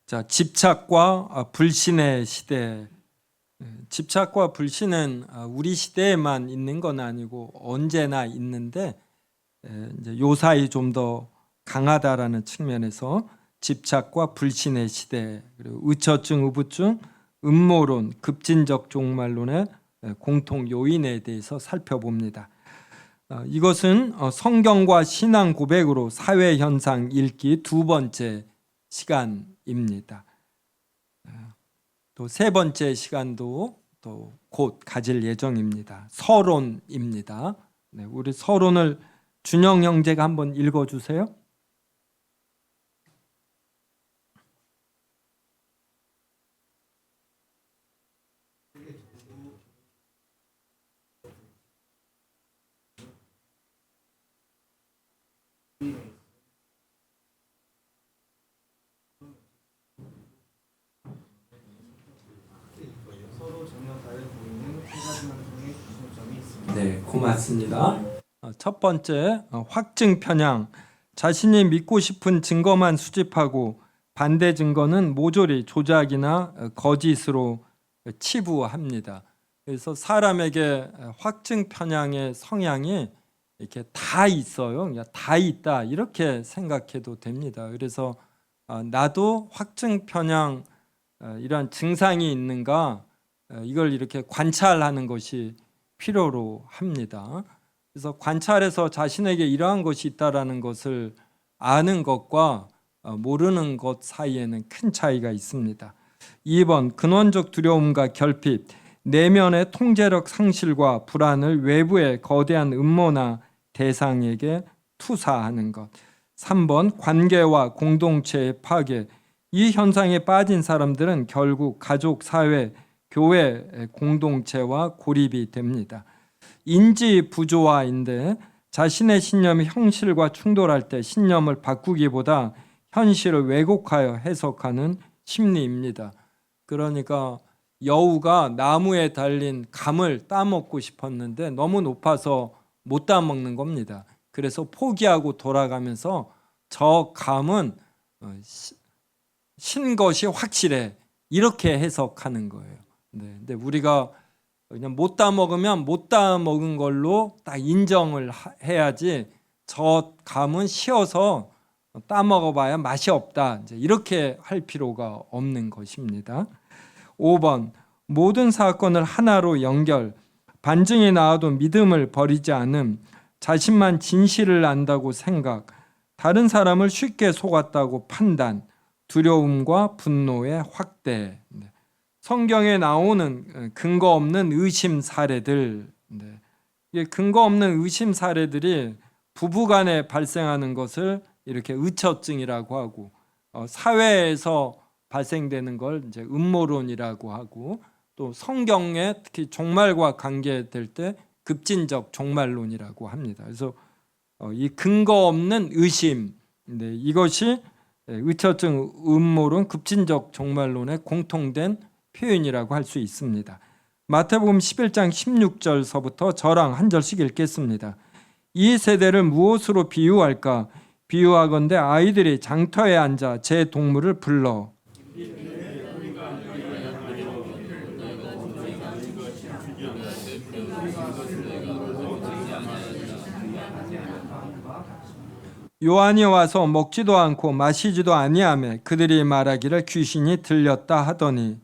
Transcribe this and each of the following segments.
자, 집착과 불신의 시대. 집착과 불신은 우리 시대에만 있는 건 아니고 언제나 있는데 이제 요사이 좀 더 강하다라는 측면에서 집착과 불신의 시대, 그리고 의처증, 의부증, 음모론, 급진적 종말론의 공통 요인에 대해서 살펴봅니다. 이것은 성경과 신앙 고백으로 사회 현상 읽기 두 번째 시간입니다. 또 세 번째 시간도 또 곧 가질 예정입니다. 서론입니다. 네, 우리 서론을 준영 형제가 한번 읽어주세요. 네, 고맙습니다. 첫 번째, 확증 편향. 자신이 믿고 싶은 증거만 수집하고 반대 증거는 모조리 조작이나 거짓으로 치부합니다. 그래서 사람에게 확증 편향의 성향이 이렇게 다 있어요. 그냥 다 있다 이렇게 생각해도 됩니다. 그래서 나도 확증 편향 이런 증상이 있는가 이걸 이렇게 관찰하는 것이 필요로 합니다. 그래서 관찰해서 자신에게 이러한 것이 있다라는 것을 아는 것과 모르는 것 사이에는 큰 차이가 있습니다. 2번, 근원적 두려움과 결핍. 내면의 통제력 상실과 불안을 외부의 거대한 음모나 대상에게 투사하는 것. 3번, 관계와 공동체의 파괴. 이 현상에 빠진 사람들은 결국 가족, 사회, 교회 공동체와 고립이 됩니다. 인지 부조화인데 자신의 신념이 현실과 충돌할 때 신념을 바꾸기보다 현실을 왜곡하여 해석하는 심리입니다. 그러니까 여우가 나무에 달린 감을 따먹고 싶었는데 너무 높아서 못 따먹는 겁니다. 그래서 포기하고 돌아가면서 저 감은 신 것이 확실해 이렇게 해석하는 거예요. 근데 우리가 그냥 못 따먹으면 못 따먹은 걸로 딱 인정을 해야지 저 감은 쉬어서 따먹어봐야 맛이 없다 이렇게 할 필요가 없는 것입니다. 5번, 모든 사건을 하나로 연결. 반증이 나와도 믿음을 버리지 않음. 자신만 진실을 안다고 생각. 다른 사람을 쉽게 속았다고 판단. 두려움과 분노의 확대. 성경에 나오는 근거 없는 의심 사례들, 근거 없는 의심 사례들이 부부간에 발생하는 것을 이렇게 의처증이라고 하고, 사회에서 발생되는 걸 이제 음모론이라고 하고, 또 성경에 특히 종말과 관계될 때 급진적 종말론이라고 합니다. 그래서 이 근거 없는 의심, 이것이 의처증, 음모론, 급진적 종말론의 공통된 표현이라고 할 수 있습니다. 마태복음 11장 16절서부터 저랑 한 절씩 읽겠습니다. 이 세대를 무엇으로 비유할까? 비유하건대 아이들이 장터에 앉아 제 동물을 불러 요한이 와서 먹지도 않고 마시지도 아니하며 그들이 말하기를 귀신이 들렸다 하더니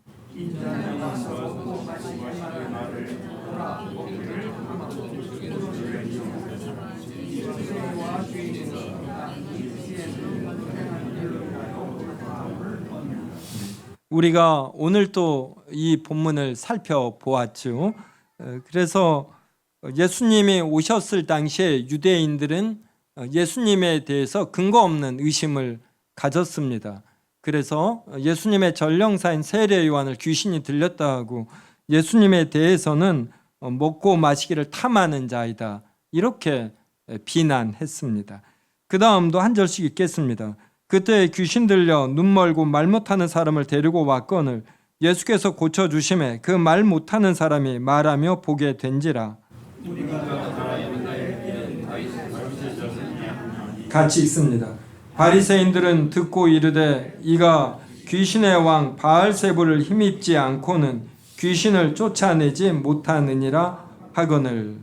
우리가 오늘 또 이 본문을 살펴보았죠. 그래서 예수님이 오셨을 당시에 유대인들은 예수님에 대해서 근거 없는 의심을 가졌습니다. 그래서 예수님의 전령사인 세례 요한을 귀신이 들렸다 하고 예수님에 대해서는 먹고 마시기를 탐하는 자이다 이렇게 비난했습니다. 그 다음도 한 절씩 읽겠습니다. 그때 귀신 들려 눈 멀고 말 못하는 사람을 데리고 왔거늘 예수께서 고쳐주심에 그 말 못하는 사람이 말하며 보게 된지라. 같이 읽습니다. 바리새인들은 듣고 이르되 이가 귀신의 왕 바알세불을 힘입지 않고는 귀신을 쫓아내지 못하느니라 하거늘.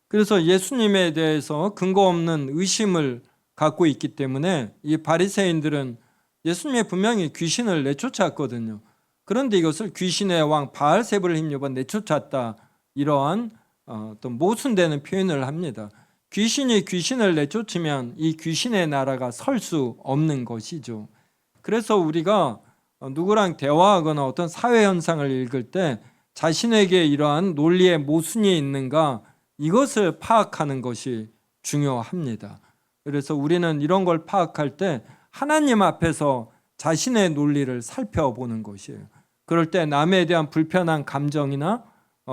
그래서 예수님에 대해서 근거 없는 의심을 갖고 있기 때문에 이 바리새인들은 예수님이 분명히 귀신을 내쫓았거든요. 그런데 이것을 귀신의 왕 바알세불을 힘입어 내쫓았다, 이러한 어떤 모순되는 표현을 합니다. 귀신이 귀신을 내쫓으면 이 귀신의 나라가 설 수 없는 것이죠. 그래서 우리가 누구랑 대화하거나 어떤 사회 현상을 읽을 때 자신에게 이러한 논리의 모순이 있는가, 이것을 파악하는 것이 중요합니다. 그래서 우리는 이런 걸 파악할 때 하나님 앞에서 자신의 논리를 살펴보는 것이에요. 그럴 때 남에 대한 불편한 감정이나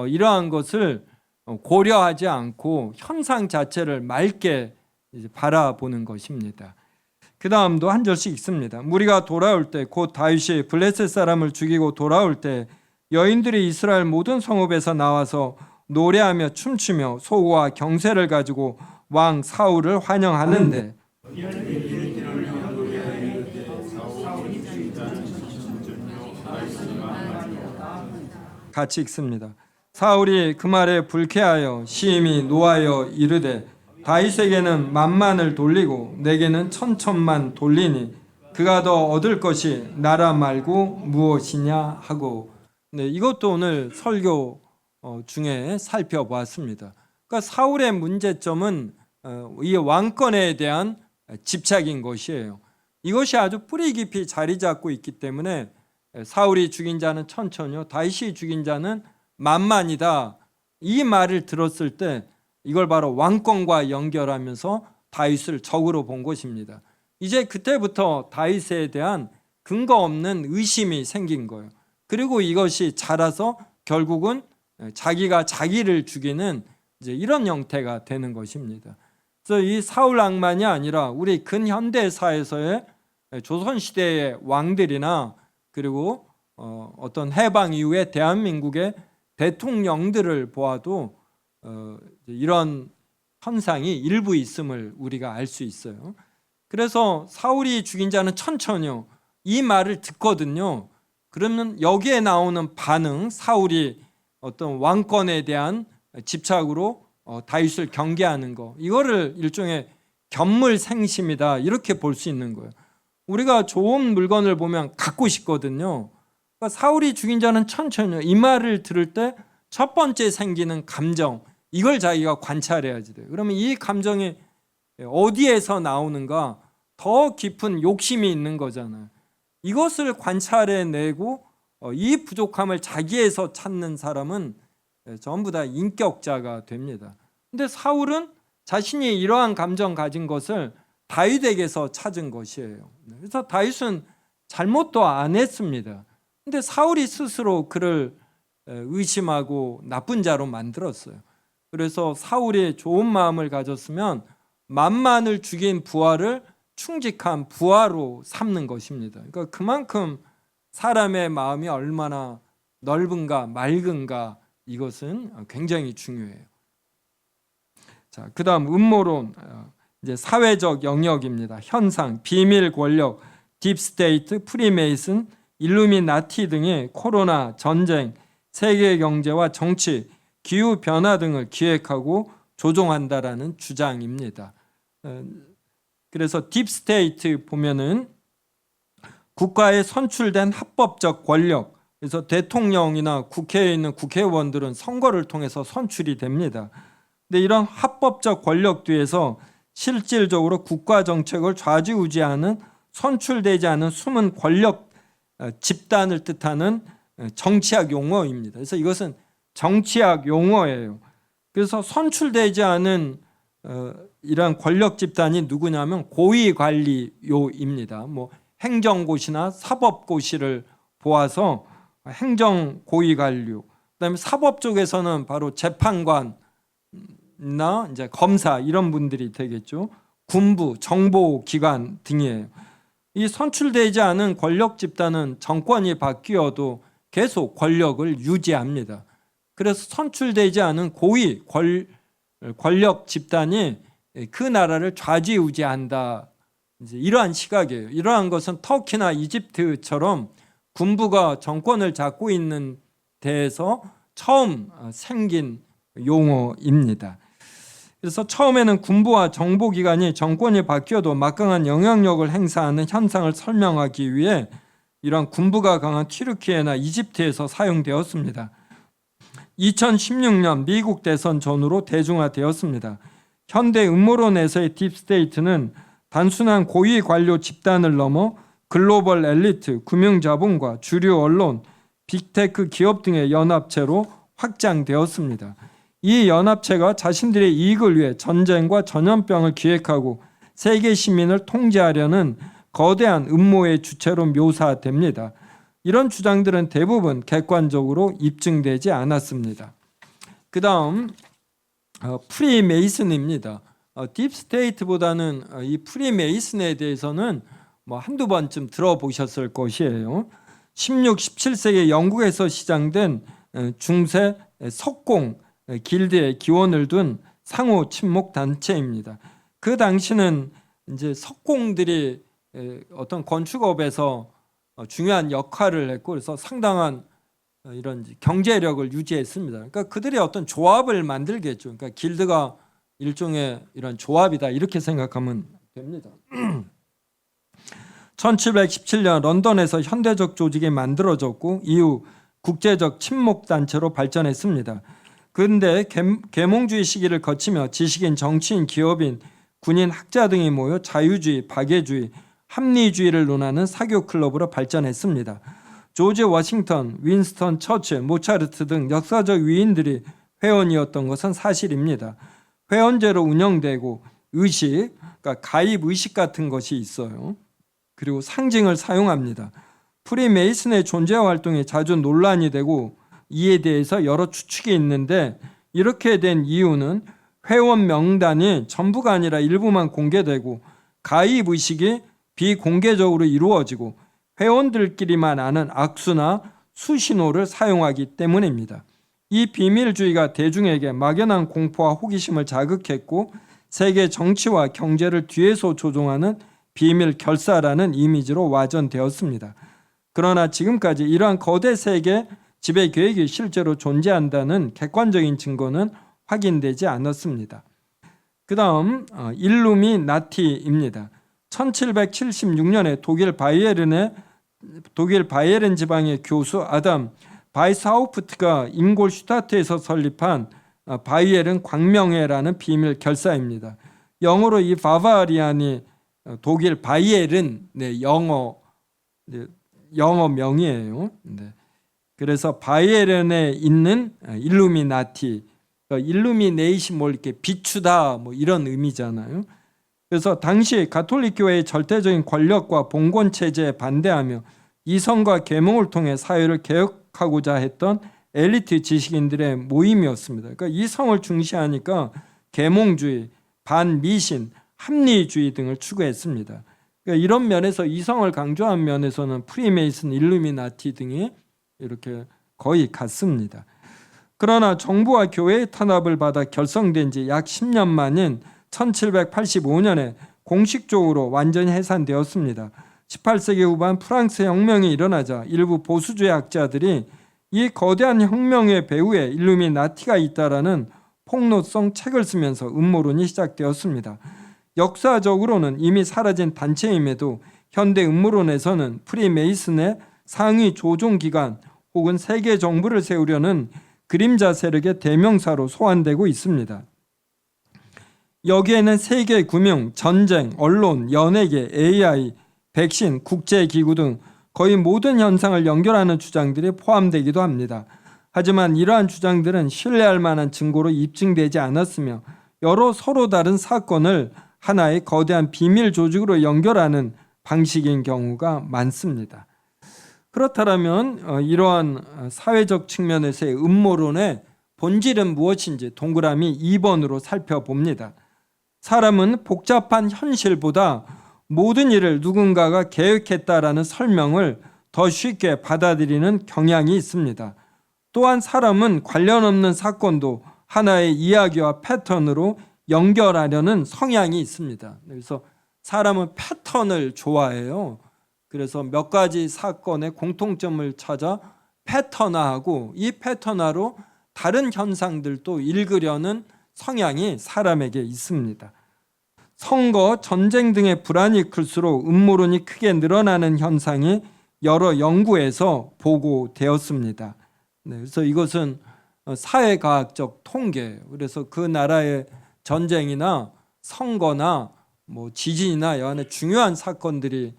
이러한 것을 고려하지 않고 현상 자체를 맑게 바라보는 것입니다. 그 다음도 한 절씩 읽습니다. 무리가 돌아올 때 곧 다윗이 블레셋 사람을 죽이고 돌아올 때 여인들이 이스라엘 모든 성읍에서 나와서 노래하며 춤추며 소고와 경세를 가지고 왕 사울을 환영하는데, 같이 읽습니다. 사울이 그 말에 불쾌하여 심히 노하여 이르되 다윗에게는 만만을 돌리고 내게는 천천만 돌리니 그가 더 얻을 것이 나라 말고 무엇이냐 하고. 네, 이것도 오늘 설교 중에 살펴보았습니다. 그러니까 사울의 문제점은 이 왕권에 대한 집착인 것이에요. 이것이 아주 뿌리 깊이 자리 잡고 있기 때문에 사울이 죽인 자는 천천히요, 다윗이 죽인 자는 만만이다, 이 말을 들었을 때 이걸 바로 왕권과 연결하면서 다윗을 적으로 본 것입니다. 이제 그때부터 다윗에 대한 근거 없는 의심이 생긴 거예요. 그리고 이것이 자라서 결국은 자기가 자기를 죽이는 이제 이런 형태가 되는 것입니다. 그래서 이 사울 악만이 아니라 우리 근현대사에서의 조선시대의 왕들이나 그리고 어떤 해방 이후에 대한민국의 대통령들을 보아도 이런 현상이 일부 있음을 우리가 알 수 있어요. 그래서 사울이 죽인 자는 천천히요, 이 말을 듣거든요. 그러면 여기에 나오는 반응, 사울이 어떤 왕권에 대한 집착으로 다윗을 경계하는 거, 이거를 일종의 견물생심이다, 이렇게 볼 수 있는 거예요. 우리가 좋은 물건을 보면 갖고 싶거든요. 그러니까 사울이 죽인 자는 천천히요, 이 말을 들을 때 첫 번째 생기는 감정, 이걸 자기가 관찰해야지 돼요. 그러면 이 감정이 어디에서 나오는가, 더 깊은 욕심이 있는 거잖아요. 이것을 관찰해내고 이 부족함을 자기에서 찾는 사람은 전부 다 인격자가 됩니다. 근데 사울은 자신이 이러한 감정 가진 것을 다윗에게서 찾은 것이에요. 그래서 다윗은 잘못도 안 했습니다. 근데 사울이 스스로 그를 의심하고 나쁜 자로 만들었어요. 그래서 사울이 좋은 마음을 가졌으면 만만을 죽인 부하를 충직한 부하로 삼는 것입니다. 그러니까 그만큼 사람의 마음이 얼마나 넓은가 맑은가, 이것은 굉장히 중요해요. 자, 그다음 음모론, 이제 사회적 영역입니다. 현상, 비밀 권력, 딥스테이트, 프리메이슨, 일루미나티 등의 코로나, 전쟁, 세계 경제와 정치, 기후 변화 등을 기획하고 조종한다라는 주장입니다. 그래서 딥스테이트 보면은 국가에 선출된 합법적 권력, 그래서 대통령이나 국회에 있는 국회의원들은 선거를 통해서 선출이 됩니다. 근데 이런 합법적 권력 뒤에서 실질적으로 국가 정책을 좌지우지하는 선출되지 않은 숨은 권력 집단을 뜻하는 정치학 용어입니다. 그래서 이것은 정치학 용어예요. 그래서 선출되지 않은 이러한 권력 집단이 누구냐면 고위관리요입니다. 뭐 행정고시나 사법고시를 보아서 행정고위관료, 그다음에 사법 쪽에서는 바로 재판관이나 이제 검사, 이런 분들이 되겠죠. 군부, 정보기관 등이에요. 이 선출되지 않은 권력 집단은 정권이 바뀌어도 계속 권력을 유지합니다. 그래서 선출되지 않은 고위 권력 집단이 그 나라를 좌지우지한다, 이제 이러한 시각이에요. 이러한 것은 터키나 이집트처럼 군부가 정권을 잡고 있는 데에서 처음 생긴 용어입니다. 그래서 처음에는 군부와 정보기관이 정권이 바뀌어도 막강한 영향력을 행사하는 현상을 설명하기 위해 이러한 군부가 강한 튀르키예나 이집트에서 사용되었습니다. 2016년 미국 대선 전후로 대중화되었습니다. 현대 음모론에서의 딥스테이트는 단순한 고위 관료 집단을 넘어 글로벌 엘리트, 금융자본과 주류 언론, 빅테크 기업 등의 연합체로 확장되었습니다. 이 연합체가 자신들의 이익을 위해 전쟁과 전염병을 기획하고 세계 시민을 통제하려는 거대한 음모의 주체로 묘사됩니다. 이런 주장들은 대부분 객관적으로 입증되지 않았습니다. 그 다음 프리메이슨입니다. 딥스테이트보다는 이 프리메이슨에 대해서는 뭐 한두 번쯤 들어보셨을 것이에요. 16, 17세기 영국에서 시작된 중세 석공 길드의 기원을 둔 상호 친목 단체입니다. 그 당시는 이제 석공들이 어떤 건축업에서 중요한 역할을 했고 그래서 상당한 이런 경제력을 유지했습니다. 그러니까 그들이 어떤 조합을 만들겠죠. 그러니까 길드가 일종의 이런 조합이다 이렇게 생각하면 됩니다. 1717년 런던에서 현대적 조직이 만들어졌고 이후 국제적 친목단체로 발전했습니다. 그런데 계몽주의 시기를 거치며 지식인, 정치인, 기업인, 군인, 학자 등이 모여 자유주의, 박애주의, 합리주의를 논하는 사교 클럽으로 발전했습니다. 조지 워싱턴, 윈스턴 처칠, 모차르트 등 역사적 위인들이 회원이었던 것은 사실입니다. 회원제로 운영되고 의식, 그러니까 가입 의식 같은 것이 있어요. 그리고 상징을 사용합니다. 프리메이슨의 존재 활동이 자주 논란이 되고 이에 대해서 여러 추측이 있는데 이렇게 된 이유는 회원 명단이 전부가 아니라 일부만 공개되고 가입 의식이 비공개적으로 이루어지고 회원들끼리만 아는 악수나 수신호를 사용하기 때문입니다. 이 비밀주의가 대중에게 막연한 공포와 호기심을 자극했고 세계 정치와 경제를 뒤에서 조종하는 비밀 결사라는 이미지로 와전되었습니다. 그러나 지금까지 이러한 거대 세계 지배 계획이 실제로 존재한다는 객관적인 증거는 확인되지 않았습니다. 그 다음 일루미나티입니다. 1776년에 독일 바이에른 지방의 교수 아담 바이스하우프트가 잉골슈타트에서 설립한 바이에른 광명회라는 비밀 결사입니다. 영어로 이 바바리안이 독일 바이에른 영어 명이에요. 그래서 바이에른에 있는 일루미나티, 일루미네이션 뭐 이렇게 비추다 뭐 이런 의미잖아요. 그래서 당시 가톨릭 교회의 절대적인 권력과 봉건 체제에 반대하며 이성과 계몽을 통해 사회를 개혁하고자 했던 엘리트 지식인들의 모임이었습니다. 그러니까 이성을 중시하니까 계몽주의, 반미신, 합리주의 등을 추구했습니다. 그러니까 이런 면에서 이성을 강조한 면에서는 프리메이슨, 일루미나티 등이 이렇게 거의 같습니다. 그러나 정부와 교회의 탄압을 받아 결성된 지 약 10년 만인 1785년에 공식적으로 완전히 해산되었습니다. 18세기 후반 프랑스 혁명이 일어나자 일부 보수주의 학자들이 이 거대한 혁명의 배후에 일루미나티가 있다라는 폭로성 책을 쓰면서 음모론이 시작되었습니다. 역사적으로는 이미 사라진 단체임에도 현대 음모론에서는 프리메이슨의 상위 조종기관 혹은 세계 정부를 세우려는 그림자 세력의 대명사로 소환되고 있습니다. 여기에는 세계 금융, 전쟁, 언론, 연예계, AI, 백신, 국제기구 등 거의 모든 현상을 연결하는 주장들이 포함되기도 합니다. 하지만 이러한 주장들은 신뢰할 만한 증거로 입증되지 않았으며 여러 서로 다른 사건을 하나의 거대한 비밀 조직으로 연결하는 방식인 경우가 많습니다. 그렇다면 이러한 사회적 측면에서의 음모론의 본질은 무엇인지 동그라미 2번으로 살펴봅니다. 사람은 복잡한 현실보다 모든 일을 누군가가 계획했다라는 설명을 더 쉽게 받아들이는 경향이 있습니다. 또한 사람은 관련 없는 사건도 하나의 이야기와 패턴으로 연결하려는 성향이 있습니다. 그래서 사람은 패턴을 좋아해요. 그래서 몇 가지 사건의 공통점을 찾아 패턴화하고 이 패턴화로 다른 현상들도 읽으려는 성향이 사람에게 있습니다. 선거, 전쟁 등의 불안이 클수록 음모론이 크게 늘어나는 현상이 여러 연구에서 보고되었습니다. 그래서 이것은 사회과학적 통계예요. 그래서 그 나라의 전쟁이나 선거나 뭐 지진이나 여하의 중요한 사건들이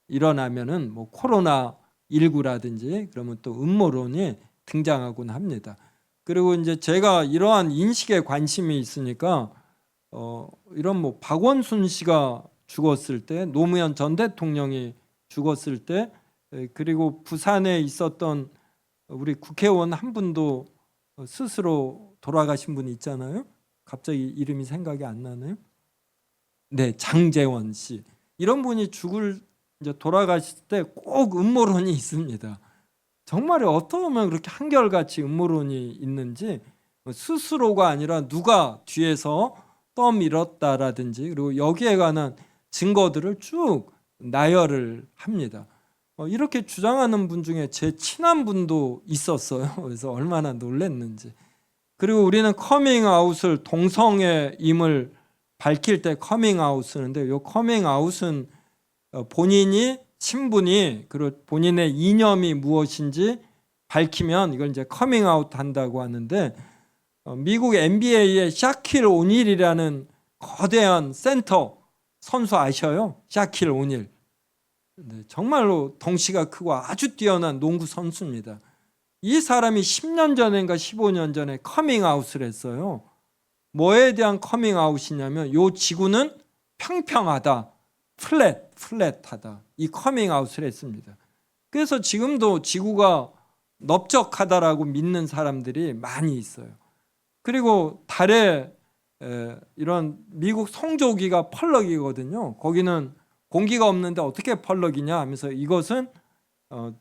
일어나면은 뭐 코로나 19라든지 그러면 또 음모론이 등장하곤 합니다. 그리고 이제 제가 이러한 인식에 관심이 있으니까 이런 뭐 박원순 씨가 죽었을 때, 노무현 전 대통령이 죽었을 때, 그리고 부산에 있었던 우리 국회의원 한 분도 스스로 돌아가신 분이 있잖아요. 갑자기 이름이 생각이 안 나네요. 네, 장제원 씨. 이런 분이 이제 돌아가실 때 꼭 음모론이 있습니다. 정말 어떠면 그렇게 한결같이 음모론이 있는지 스스로가 아니라 누가 뒤에서 떠밀었다라든지 그리고 여기에 관한 증거들을 쭉 나열을 합니다. 이렇게 주장하는 분 중에 제 친한 분도 있었어요. 그래서 얼마나 놀랐는지. 그리고 우리는 커밍아웃을 동성애임을 밝힐 때 커밍아웃 쓰는데 이 커밍아웃은 본인이 신분이 그리고 본인의 이념이 무엇인지 밝히면 이걸 이제 커밍아웃 한다고 하는데 미국 NBA의 샤킬 오닐이라는 거대한 센터 선수 아셔요? 샤킬 오닐. 네, 정말로 덩치가 크고 아주 뛰어난 농구 선수입니다. 이 사람이 10년 전인가 15년 전에 커밍아웃을 했어요. 뭐에 대한 커밍아웃이냐면 요 지구는 평평하다. 플랫하다. 이 커밍아웃을 했습니다. 그래서 지금도 지구가 넓적하다라고 믿는 사람들이 많이 있어요. 그리고 달에 이런 미국 성조기가 펄럭이거든요. 거기는 공기가 없는데 어떻게 펄럭이냐 하면서 이것은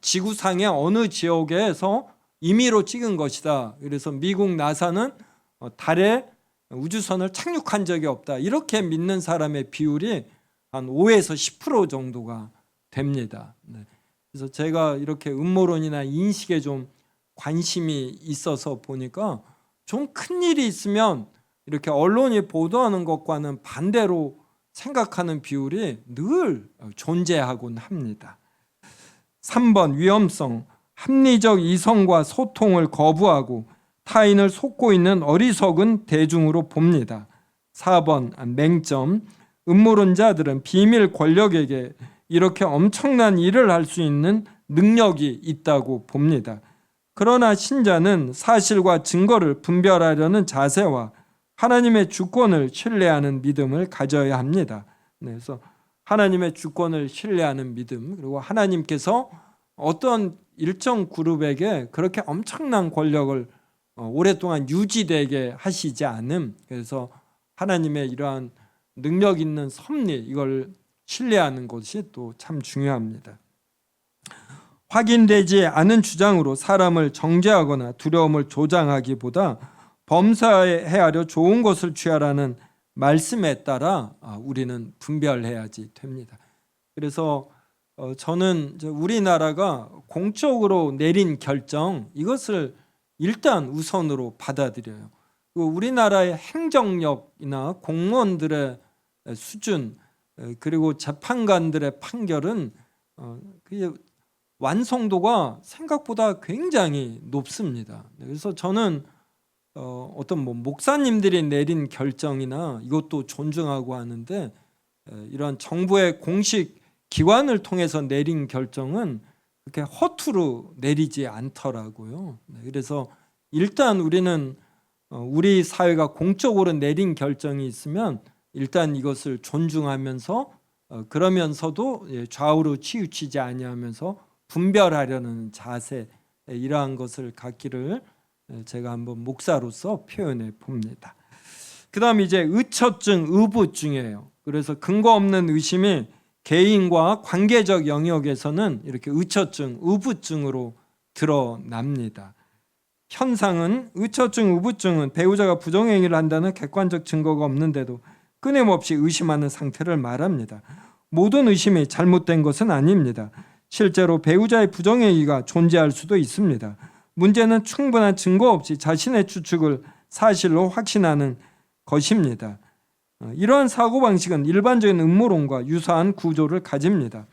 지구상의 어느 지역에서 임의로 찍은 것이다. 그래서 미국 나사는 달에 우주선을 착륙한 적이 없다. 이렇게 믿는 사람의 비율이 한 5에서 10% 정도가 됩니다. 그래서 제가 이렇게 음모론이나 인식에 좀 관심이 있어서 보니까 좀 큰 일이 있으면 이렇게 언론이 보도하는 것과는 반대로 생각하는 비율이 늘 존재하곤 합니다. 3번 위험성, 합리적 이성과 소통을 거부하고 타인을 속고 있는 어리석은 대중으로 봅니다. 4번 맹점, 음모론자들은 비밀 권력에게 이렇게 엄청난 일을 할 수 있는 능력이 있다고 봅니다. 그러나 신자는 사실과 증거를 분별하려는 자세와 하나님의 주권을 신뢰하는 믿음을 가져야 합니다. 그래서 하나님의 주권을 신뢰하는 믿음, 그리고 하나님께서 어떤 일정 그룹에게 그렇게 엄청난 권력을 오랫동안 유지되게 하시지 않음, 그래서 하나님의 이러한 능력 있는 섭리, 이걸 신뢰하는 것이 또 참 중요합니다. 확인되지 않은 주장으로 사람을 정죄하거나 두려움을 조장하기보다 범사에 하려 좋은 것을 취하라는 말씀에 따라 우리는 분별해야지 됩니다. 그래서 저는 우리나라가 공적으로 내린 결정, 이것을 일단 우선으로 받아들여요. 우리나라의 행정력이나 공무원들의 수준, 그리고 재판관들의 판결은 그게 완성도가 생각보다 굉장히 높습니다. 그래서 저는 어떤 목사님들이 내린 결정이나 이것도 존중하고 하는데 이런 정부의 공식 기관을 통해서 내린 결정은 그렇게 허투루 내리지 않더라고요. 그래서 일단 우리는 우리 사회가 공적으로 내린 결정이 있으면 일단 이것을 존중하면서 그러면서도 좌우로 치우치지 아니하면서 분별하려는 자세, 이러한 것을 갖기를 제가 한번 목사로서 표현해 봅니다. 그 다음 이제 의처증, 의부증이에요. 그래서 근거 없는 의심이 개인과 관계적 영역에서는 이렇게 의처증, 의부증으로 드러납니다. 현상은 의처증, 의부증은 배우자가 부정행위를 한다는 객관적 증거가 없는데도 끊임없이 의심하는 상태를 말합니다. 모든 의심이 잘못된 것은 아닙니다. 실제로 배우자의 부정행위가 존재할 수도 있습니다. 문제는 충분한 증거 없이 자신의 추측을 사실로 확신하는 것입니다. 이러한 사고방식은 일반적인 음모론과 유사한 구조를 가집니다.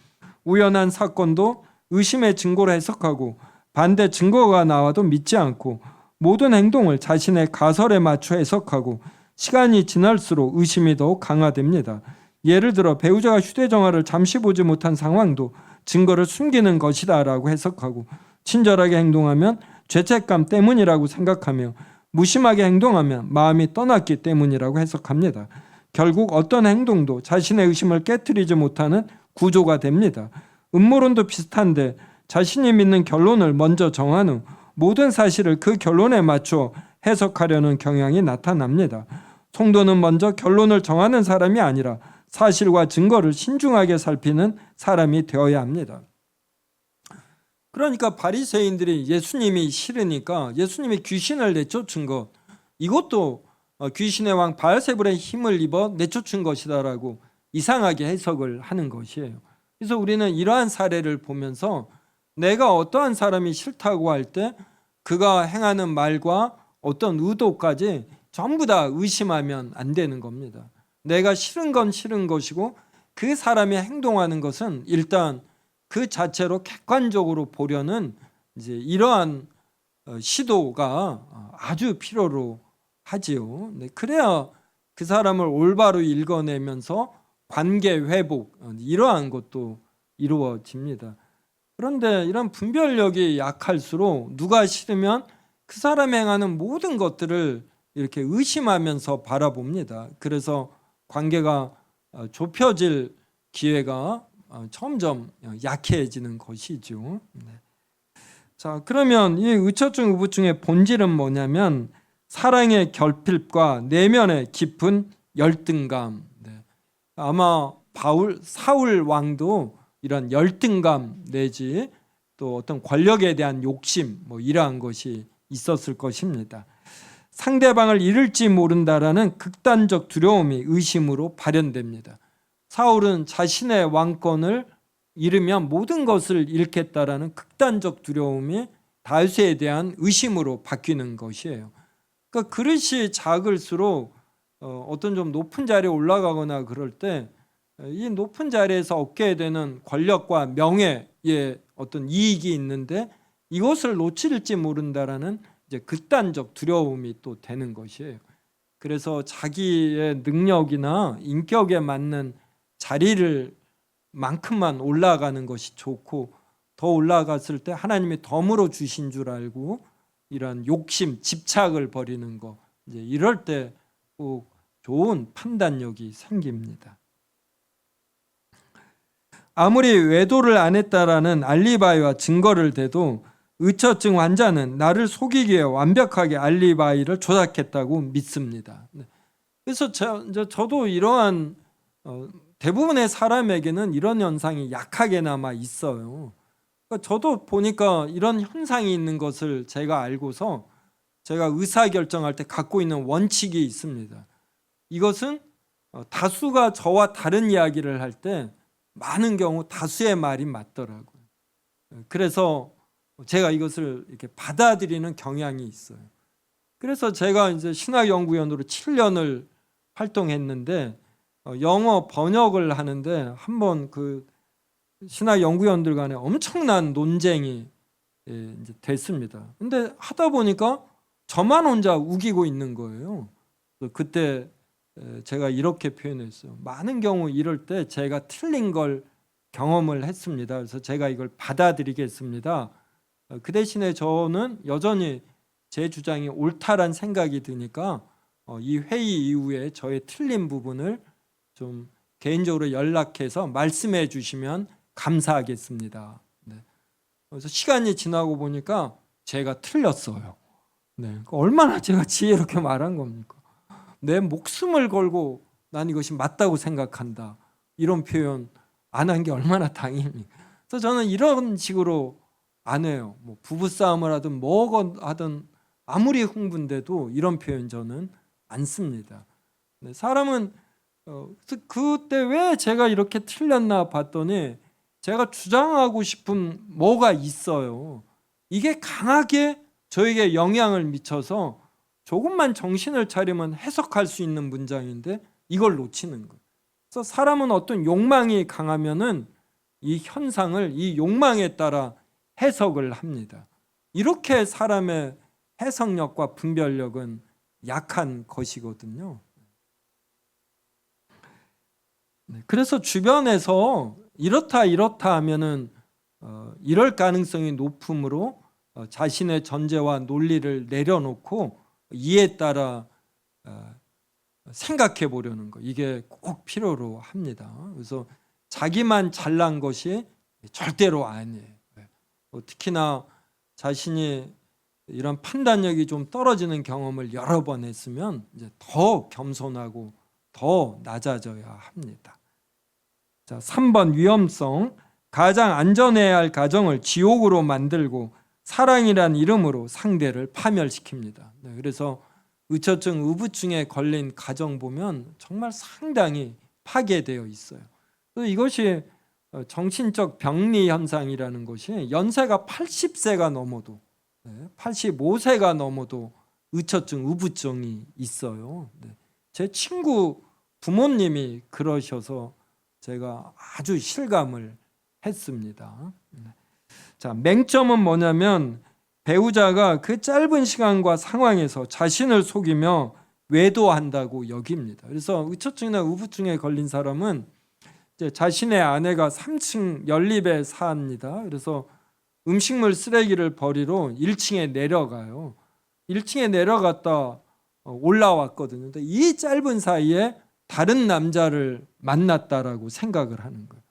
우연한 사건도 의심의 증거로 해석하고 반대 증거가 나와도 믿지 않고 모든 행동을 자신의 가설에 맞춰 해석하고 시간이 지날수록 의심이 더욱 강화됩니다. 예를 들어 배우자가 휴대전화를 잠시 보지 못한 상황도 증거를 숨기는 것이다 라고 해석하고 친절하게 행동하면 죄책감 때문이라고 생각하며 무심하게 행동하면 마음이 떠났기 때문이라고 해석합니다. 결국 어떤 행동도 자신의 의심을 깨트리지 못하는 구조가 됩니다. 음모론도 비슷한데 자신이 믿는 결론을 먼저 정한 후 모든 사실을 그 결론에 맞춰 해석하려는 경향이 나타납니다. 성도는 먼저 결론을 정하는 사람이 아니라 사실과 증거를 신중하게 살피는 사람이 되어야 합니다. 그러니까 바리새인들이 예수님이 싫으니까 예수님이 귀신을 내쫓은 것, 이것도 귀신의 왕 바알세불의 힘을 입어 내쫓은 것이다라고 이상하게 해석을 하는 것이에요. 그래서 우리는 이러한 사례를 보면서 내가 어떠한 사람이 싫다고 할 때 그가 행하는 말과 어떤 의도까지 전부 다 의심하면 안 되는 겁니다. 내가 싫은 건 싫은 것이고 그 사람이 행동하는 것은 일단 그 자체로 객관적으로 보려는 이제 이러한 시도가 아주 필요로 하지요. 그래야 그 사람을 올바로 읽어내면서 관계 회복 이러한 것도 이루어집니다. 그런데 이런 분별력이 약할수록 누가 싫으면 그 사람이 행하는 모든 것들을 이렇게 의심하면서 바라봅니다. 그래서 관계가 좁혀질 기회가 점점 약해지는 것이죠. 자, 그러면 이 의처증 의부증의 본질은 뭐냐면 사랑의 결핍과 내면의 깊은 열등감. 아마 사울 왕도 이런 열등감 내지 또 어떤 권력에 대한 욕심 이러한 것이 있었을 것입니다. 상대방을 잃을지 모른다라는 극단적 두려움이 의심으로 발현됩니다. 사울은 자신의 왕권을 잃으면 모든 것을 잃겠다라는 극단적 두려움이 다윗에 대한 의심으로 바뀌는 것이에요. 그러니까 그릇이 작을수록 어떤 좀 높은 자리에 올라가거나 그럴 때 이 높은 자리에서 얻게 되는 권력과 명예의 어떤 이익이 있는데 이것을 놓칠지 모른다라는 이제 극단적 두려움이 또 되는 것이에요. 그래서 자기의 능력이나 인격에 맞는 자리를 만큼만 올라가는 것이 좋고 더 올라갔을 때 하나님이 덤으로 주신 줄 알고 이런 욕심, 집착을 버리는 거 이제 이럴 때 꼭 좋은 판단력이 생깁니다. 아무리 외도를 안 했다라는 알리바이와 증거를 대도 의처증 환자는 나를 속이기 위해 완벽하게 알리바이를 조작했다고 믿습니다. 그래서 저도 이러한 대부분의 사람에게는 이런 현상이 약하게나마 있어요. 그러니까 저도 보니까 이런 현상이 있는 것을 제가 알고서 제가 의사결정할 때 갖고 있는 원칙이 있습니다. 이것은 다수가 저와 다른 이야기를 할 때 많은 경우 다수의 말이 맞더라고요. 그래서 제가 이것을 이렇게 받아들이는 경향이 있어요. 그래서 제가 이제 신학연구원으로 7년을 활동했는데 영어 번역을 하는데 한번 그 신학연구원들 간에 엄청난 논쟁이 이제 됐습니다. 근데 하다 보니까 저만 혼자 우기고 있는 거예요. 그때 제가 이렇게 표현했어요. 많은 경우 이럴 때 제가 틀린 걸 경험을 했습니다. 그래서 제가 이걸 받아들이겠습니다. 그 대신에 저는 여전히 제 주장이 옳다란 생각이 드니까 이 회의 이후에 저의 틀린 부분을 좀 개인적으로 연락해서 말씀해 주시면 감사하겠습니다. 그래서 시간이 지나고 보니까 제가 틀렸어요. 얼마나 제가 지혜롭게 말한 겁니까? 내 목숨을 걸고 난 이것이 맞다고 생각한다. 이런 표현 안 한 게 얼마나 다행입니까? 그래서 저는 이런 식으로 안 해요. 부부싸움을 하든 뭐 하든 아무리 흥분돼도 이런 표현 저는 안 씁니다. 사람은 그래서 그때 왜 제가 이렇게 틀렸나 봤더니 제가 주장하고 싶은 뭐가 있어요. 이게 강하게 저에게 영향을 미쳐서 조금만 정신을 차리면 해석할 수 있는 문장인데 이걸 놓치는 거예요. 그래서 사람은 어떤 욕망이 강하면은 이 현상을 이 욕망에 따라 해석을 합니다. 이렇게 사람의 해석력과 분별력은 약한 것이거든요. 그래서 주변에서 이렇다 하면은 이럴 가능성이 높으므로 자신의 전제와 논리를 내려놓고 이에 따라 생각해 보려는 거, 이게 꼭 필요로 합니다. 그래서 자기만 잘난 것이 절대로 아니에요. 특히나 자신이 이런 판단력이 좀 떨어지는 경험을 여러 번 했으면 이제 더 겸손하고 더 낮아져야 합니다. 자, 3번 위험성. 가장 안전해야 할 가정을 지옥으로 만들고 사랑이란 이름으로 상대를 파멸시킵니다. 그래서 의처증, 우부증에 걸린 가정 보면 정말 상당히 파괴되어 있어요. 그래서 이것이 정신적 병리 현상이라는 것이 연세가 80세가 넘어도 85세가 넘어도 의처증, 우부증이 있어요. 제 친구 부모님이 그러셔서 제가 아주 실감을 했습니다. 자, 맹점은 뭐냐면 배우자가 그 짧은 시간과 상황에서 자신을 속이며 외도한다고 여깁니다. 그래서 의처증이나 우부증에 걸린 사람은 이제 자신의 아내가 3층 연립에 삽니다. 그래서 음식물 쓰레기를 버리러 1층에 내려가요. 1층에 내려갔다 올라왔거든요. 근데 이 짧은 사이에 다른 남자를 만났다라고 생각을 하는 거예요.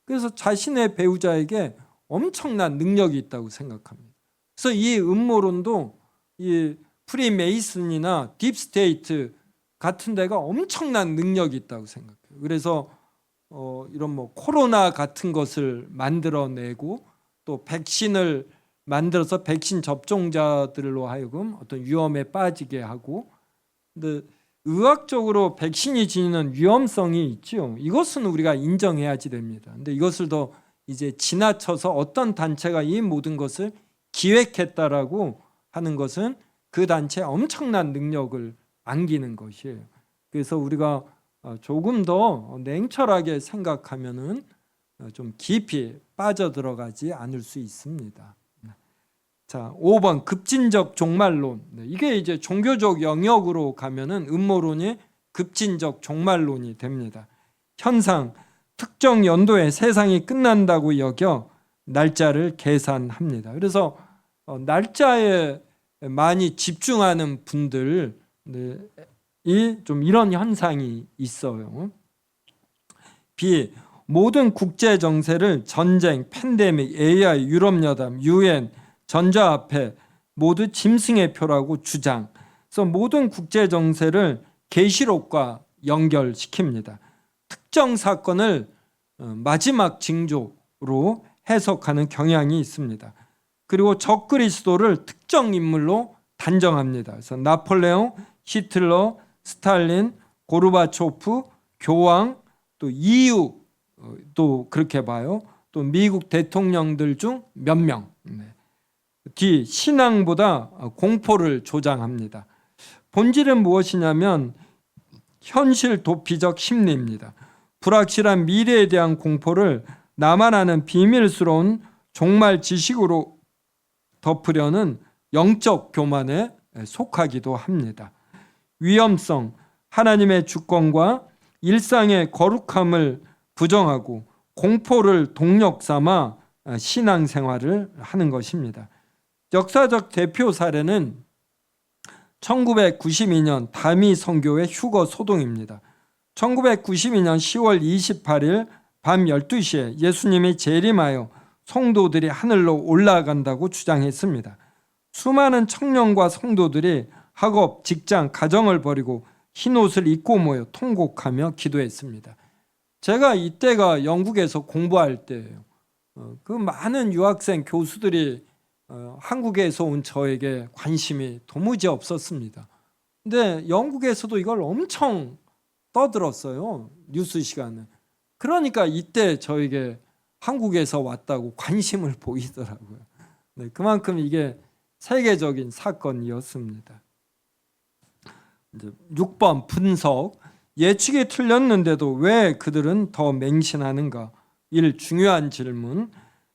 그래서 자신의 배우자에게 엄청난 능력이 있다고 생각합니다. 그래서 이 음모론도 이 프리메이슨이나 딥스테이트 같은 데가 엄청난 능력이 있다고 생각해요. 그래서 이런 뭐 코로나 같은 것을 만들어내고 또 백신을 만들어서 백신 접종자들로 하여금 어떤 위험에 빠지게 하고, 근데 의학적으로 백신이 지니는 위험성이 있죠. 이것은 우리가 인정해야지 됩니다. 근데 이것을 더 이제 지나쳐서 어떤 단체가 이 모든 것을 기획했다라고 하는 것은 그 단체에 엄청난 능력을 안기는 것이에요. 그래서 우리가 조금 더 냉철하게 생각하면은 좀 깊이 빠져들어가지 않을 수 있습니다. 자, 5번 급진적 종말론. 이게 이제 종교적 영역으로 가면은 음모론이 급진적 종말론이 됩니다. 현상, 특정 연도에 세상이 끝난다고 여겨 날짜를 계산합니다. 그래서 날짜에 많이 집중하는 분들이 좀 이런 현상이 있어요. B, 모든 국제 정세를 전쟁, 팬데믹, AI, 유럽 여담, UN, 전자화폐 모두 짐승의 표라고 주장. 그래서 모든 국제 정세를 계시록과 연결시킵니다. 특정 사건을 마지막 징조로 해석하는 경향이 있습니다. 그리고 적그리스도를 특정 인물로 단정합니다. 그래서 나폴레옹, 히틀러, 스탈린, 고르바초프, 교황, 또 EU 또 그렇게 봐요. 또 미국 대통령들 중 몇 명. D, 신앙보다 공포를 조장합니다. 본질은 무엇이냐면 현실 도피적 심리입니다. 불확실한 미래에 대한 공포를 나만 아는 비밀스러운 종말 지식으로 덮으려는 영적 교만에 속하기도 합니다. 위험성, 하나님의 주권과 일상의 거룩함을 부정하고 공포를 동력 삼아 신앙생활을 하는 것입니다. 역사적 대표 사례는 1992년 다미 선교회 휴거 소동입니다. 1992년 10월 28일 밤 12시에 예수님이 재림하여 성도들이 하늘로 올라간다고 주장했습니다. 수많은 청년과 성도들이 학업, 직장, 가정을 버리고 흰옷을 입고 모여 통곡하며 기도했습니다. 제가 이때가 영국에서 공부할 때예요. 그 많은 유학생 교수들이 한국에서 온 저에게 관심이 도무지 없었습니다. 근데 영국에서도 이걸 엄청 떠들었어요. 뉴스 시간에. 그러니까 이때 저에게 한국에서 왔다고 관심을 보이더라고요. 네, 그만큼 이게 세계적인 사건이었습니다. 이제 6번 분석. 예측이 틀렸는데도 왜 그들은 더 맹신하는가? 1. 중요한 질문.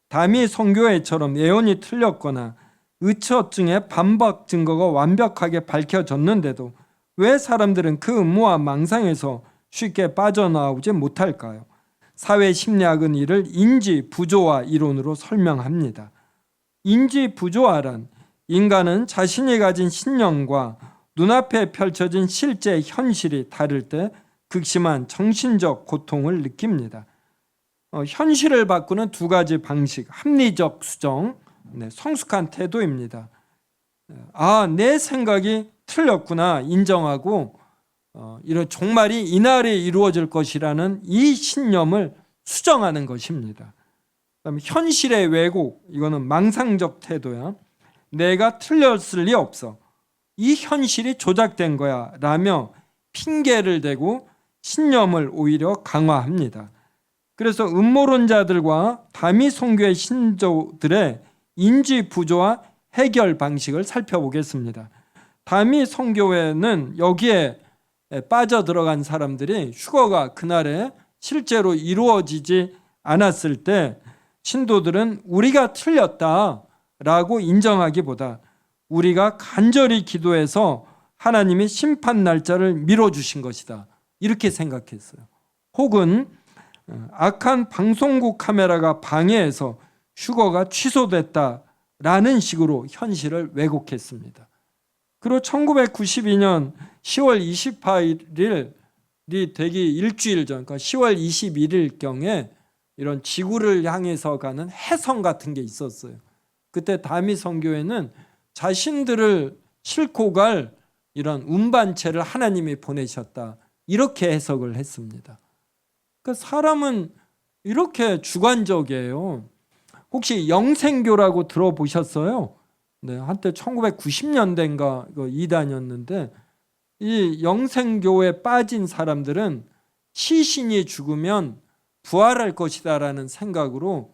다미 선교회처럼 예언이 틀렸거나 의처증의 반박 증거가 완벽하게 밝혀졌는데도 왜 사람들은 그 음모와 망상에서 쉽게 빠져나오지 못할까요? 사회 심리학은 이를 인지 부조화 이론으로 설명합니다. 인지 부조화란 인간은 자신이 가진 신념과 눈앞에 펼쳐진 실제 현실이 다를 때 극심한 정신적 고통을 느낍니다. 현실을 바꾸는 두 가지 방식, 합리적 수정, 성숙한 태도입니다. 내 생각이 틀렸구나 인정하고 이런 종말이 이날에 이루어질 것이라는 이 신념을 수정하는 것입니다. 그다음에 현실의 왜곡, 이거는 망상적 태도야. 내가 틀렸을 리 없어. 이 현실이 조작된 거야 라며 핑계를 대고 신념을 오히려 강화합니다. 그래서 음모론자들과 다미 선교의 신조들의 인지 부조와 해결 방식을 살펴보겠습니다. 다미 선교회는 여기에 빠져들어간 사람들이 휴거가 그날에 실제로 이루어지지 않았을 때 신도들은 우리가 틀렸다라고 인정하기보다 우리가 간절히 기도해서 하나님이 심판 날짜를 미뤄주신 것이다 이렇게 생각했어요. 혹은 악한 방송국 카메라가 방해해서 휴거가 취소됐다라는 식으로 현실을 왜곡했습니다. 그리고 1992년 10월 28일이 되기 일주일 전, 그러니까 10월 21일경에 이런 지구를 향해서 가는 해성 같은 게 있었어요. 그때 다미 선교회는 자신들을 싣고 갈 이런 운반체를 하나님이 보내셨다 이렇게 해석을 했습니다. 그러니까 사람은 이렇게 주관적이에요. 혹시 영생교라고 들어보셨어요? 네, 한때 1990년대인가 이단이었는데 이 영생교에 빠진 사람들은 시신이 죽으면 부활할 것이다라는 생각으로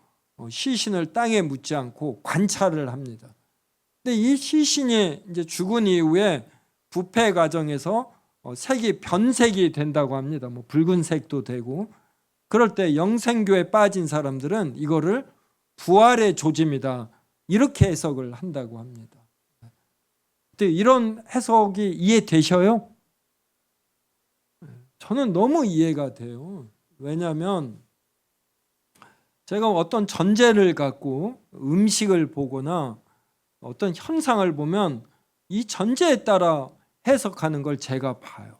시신을 땅에 묻지 않고 관찰을 합니다. 근데 이 시신이 이제 죽은 이후에 부패 과정에서 색이 변색이 된다고 합니다. 뭐 붉은색도 되고 그럴 때 영생교에 빠진 사람들은 이거를 부활의 조짐이다 이렇게 해석을 한다고 합니다. 근데 이런 해석이 이해되셔요? 저는 너무 이해가 돼요. 왜냐하면 제가 어떤 전제를 갖고 음식을 보거나 어떤 현상을 보면 이 전제에 따라 해석하는 걸 제가 봐요.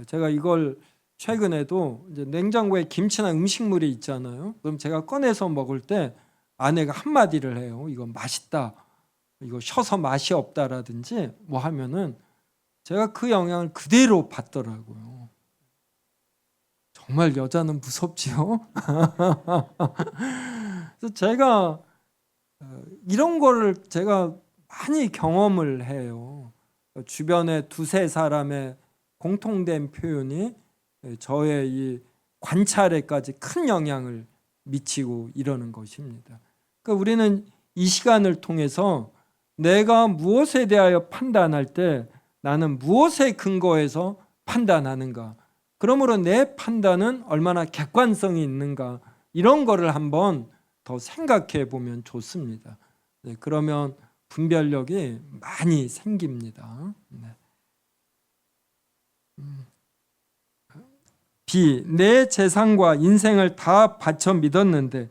제가 이걸 최근에도 이제 냉장고에 김치나 음식물이 있잖아요. 그럼 제가 꺼내서 먹을 때 아내가 한마디를 해요. 이거 맛있다. 이거 셔서 맛이 없다라든지 뭐 하면은 제가 그 영향을 그대로 받더라고요. 정말 여자는 무섭지요. 그래서 제가 이런 거를 제가 많이 경험을 해요. 주변에 두세 사람의 공통된 표현이 저의 이 관찰에까지 큰 영향을 미치고 이러는 것입니다. 그러니까 우리는 이 시간을 통해서 내가 무엇에 대하여 판단할 때 나는 무엇에 근거해서 판단하는가, 그러므로 내 판단은 얼마나 객관성이 있는가, 이런 거를 한번 더 생각해 보면 좋습니다. 네, 그러면 분별력이 많이 생깁니다. 네. B. 내 재산과 인생을 다 바쳐 믿었는데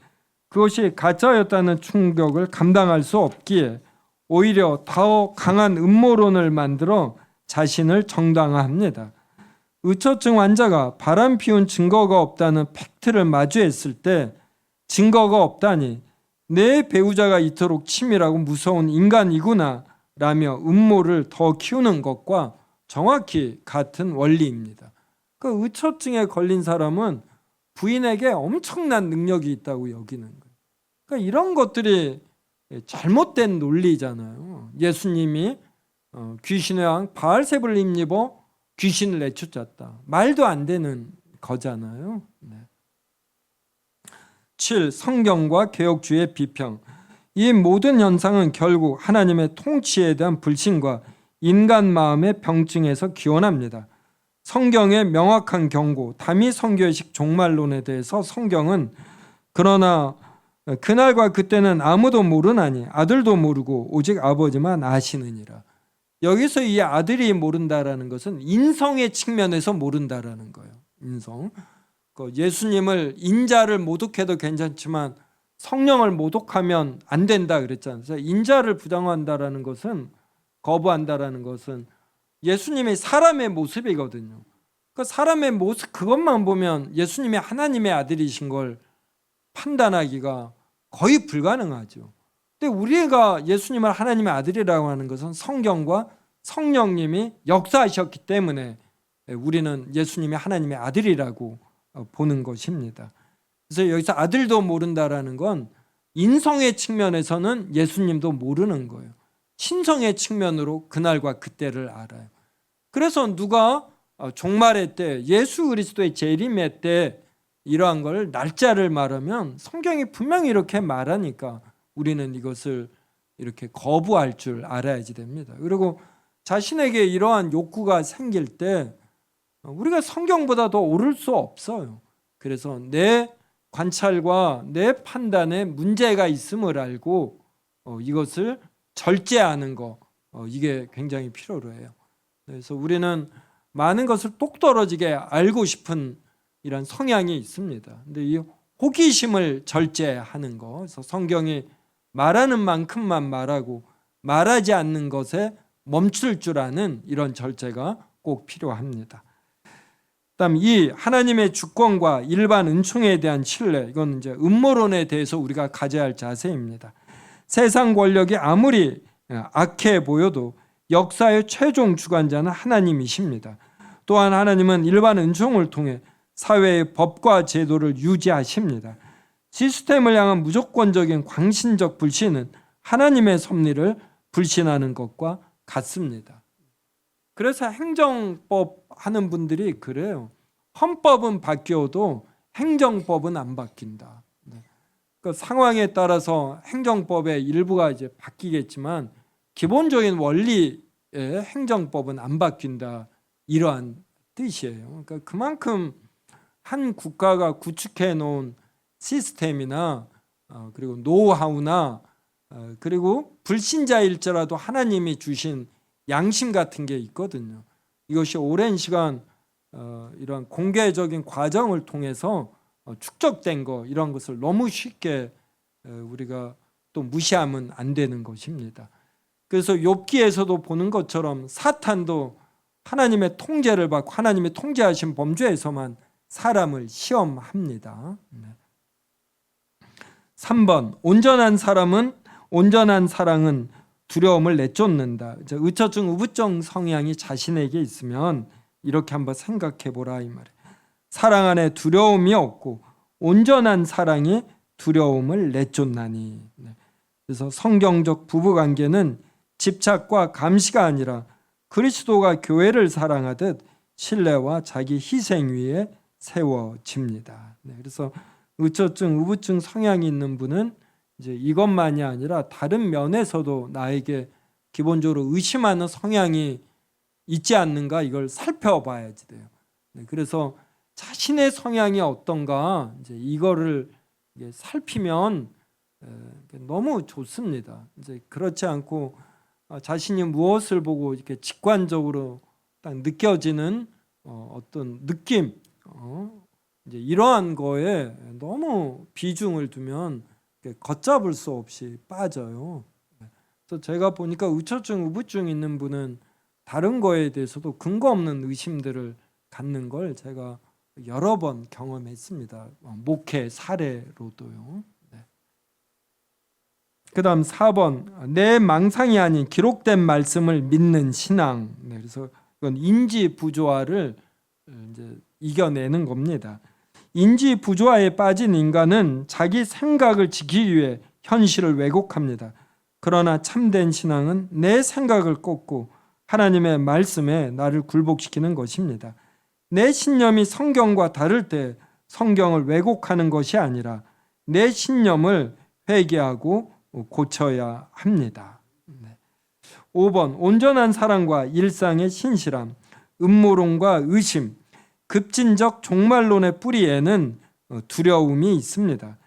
그것이 가짜였다는 충격을 감당할 수 없기에 오히려 더 강한 음모론을 만들어 자신을 정당화합니다. 의처증 환자가 바람 피운 증거가 없다는 팩트를 마주했을 때 증거가 없다니 내 배우자가 이토록 치밀하고 무서운 인간이구나 라며 음모를 더 키우는 것과 정확히 같은 원리입니다. 그 의처증에 걸린 사람은 부인에게 엄청난 능력이 있다고 여기는 거예요. 그러니까 이런 것들이 잘못된 논리잖아요. 예수님이 귀신의 왕 바알세불을 힘입어 귀신을 내쫓았다. 말도 안 되는 거잖아요. 7. 성경과 개혁주의 비평. 이 모든 현상은 결국 하나님의 통치에 대한 불신과 인간 마음의 병증에서 기원합니다. 성경의 명확한 경고, 다미 선교식 종말론에 대해서 성경은 그러나 그날과 그때는 아무도 모르나니 아들도 모르고 오직 아버지만 아시느니라. 여기서 이 아들이 모른다라는 것은 인성의 측면에서 모른다라는 거예요. 인성. 예수님을 인자를 모독해도 괜찮지만 성령을 모독하면 안 된다 그랬잖아요. 그래서 인자를 부정한다라는 것은, 거부한다라는 것은 예수님의 사람의 모습이거든요. 그 사람의 모습 그것만 보면 예수님이 하나님의 아들이신 걸 판단하기가 거의 불가능하죠. 근데 우리가 예수님을 하나님의 아들이라고 하는 것은 성경과 성령님이 역사하셨기 때문에 우리는 예수님이 하나님의 아들이라고 보는 것입니다. 그래서 여기서 아들도 모른다라는 건 인성의 측면에서는 예수님도 모르는 거예요. 신성의 측면으로 그날과 그때를 알아요. 그래서 누가 종말의 때, 예수 그리스도의 재림의 때 이러한 걸 날짜를 말하면 성경이 분명히 이렇게 말하니까 우리는 이것을 이렇게 거부할 줄 알아야지 됩니다. 그리고 자신에게 이러한 욕구가 생길 때 우리가 성경보다 더 옳을 수 없어요. 그래서 내 관찰과 내 판단에 문제가 있음을 알고 이것을 절제하는 거, 이게 굉장히 필요로 해요. 그래서 우리는 많은 것을 똑 떨어지게 알고 싶은 이런 성향이 있습니다. 근데 이 호기심을 절제하는 거, 그래서 성경이 말하는 만큼만 말하고 말하지 않는 것에 멈출 줄 아는 이런 절제가 꼭 필요합니다. 그다음 이 하나님의 주권과 일반 은총에 대한 신뢰, 이건 이제 음모론에 대해서 우리가 가져야 할 자세입니다. 세상 권력이 아무리 악해 보여도 역사의 최종 주관자는 하나님이십니다. 또한 하나님은 일반 은총을 통해 사회의 법과 제도를 유지하십니다. 시스템을 향한 무조건적인 광신적 불신은 하나님의 섭리를 불신하는 것과 같습니다. 그래서 행정법 하는 분들이 그래요. 헌법은 바뀌어도 행정법은 안 바뀐다. 그 상황에 따라서 행정법의 일부가 이제 바뀌겠지만 기본적인 원리의 행정법은 안 바뀐다. 이러한 뜻이에요. 그러니까 그만큼 한 국가가 구축해 놓은 시스템이나 그리고 노하우나 그리고 불신자일지라도 하나님이 주신 양심 같은 게 있거든요. 이것이 오랜 시간 이런 공개적인 과정을 통해서 축적된 거, 이런 것을 너무 쉽게 우리가 또 무시하면 안 되는 것입니다. 그래서 욥기에서도 보는 것처럼 사탄도 하나님의 통제를 받고 하나님의 통제하신 범죄에서만 사람을 시험합니다. 3번, 온전한 사랑은 두려움을 내쫓는다. 의처증, 우부증 성향이 자신에게 있으면 이렇게 한번 생각해 보라 이 말이에요. 사랑 안에 두려움이 없고 온전한 사랑이 두려움을 내쫓나니. 그래서 성경적 부부관계는 집착과 감시가 아니라 그리스도가 교회를 사랑하듯 신뢰와 자기 희생 위에 세워집니다. 그래서 의처증, 우부증 성향이 있는 분은 이제 이것만이 아니라 다른 면에서도 나에게 기본적으로 의심하는 성향이 있지 않는가, 이걸 살펴봐야지 돼요. 그래서 자신의 성향이 어떤가, 이제 이거를 살피면 너무 좋습니다. 이제 그렇지 않고 자신이 무엇을 보고 이렇게 직관적으로 딱 느껴지는 어떤 느낌, 이제 이러한 거에 너무 비중을 두면 걷잡을 수 없이 빠져요. 그래서 제가 보니까 의처증, 우부증 있는 분은 다른 거에 대해서도 근거 없는 의심들을 갖는 걸 제가 여러 번 경험했습니다. 목회 사례로도요. 그 다음 4번, 내 망상이 아닌 기록된 말씀을 믿는 신앙. 그래서 이건 인지 부조화를 이제 이겨내는 겁니다. 인지 부조화에 빠진 인간은 자기 생각을 지키기 위해 현실을 왜곡합니다. 그러나 참된 신앙은 내 생각을 꺾고 하나님의 말씀에 나를 굴복시키는 것입니다. 내 신념이 성경과 다를 때 성경을 왜곡하는 것이 아니라 내 신념을 회개하고 고쳐야 합니다. 5번, 온전한 사랑과 일상의 신실함, 음모론과 의심, 급진적 종말론의 뿌리에는 두려움이 있습니다.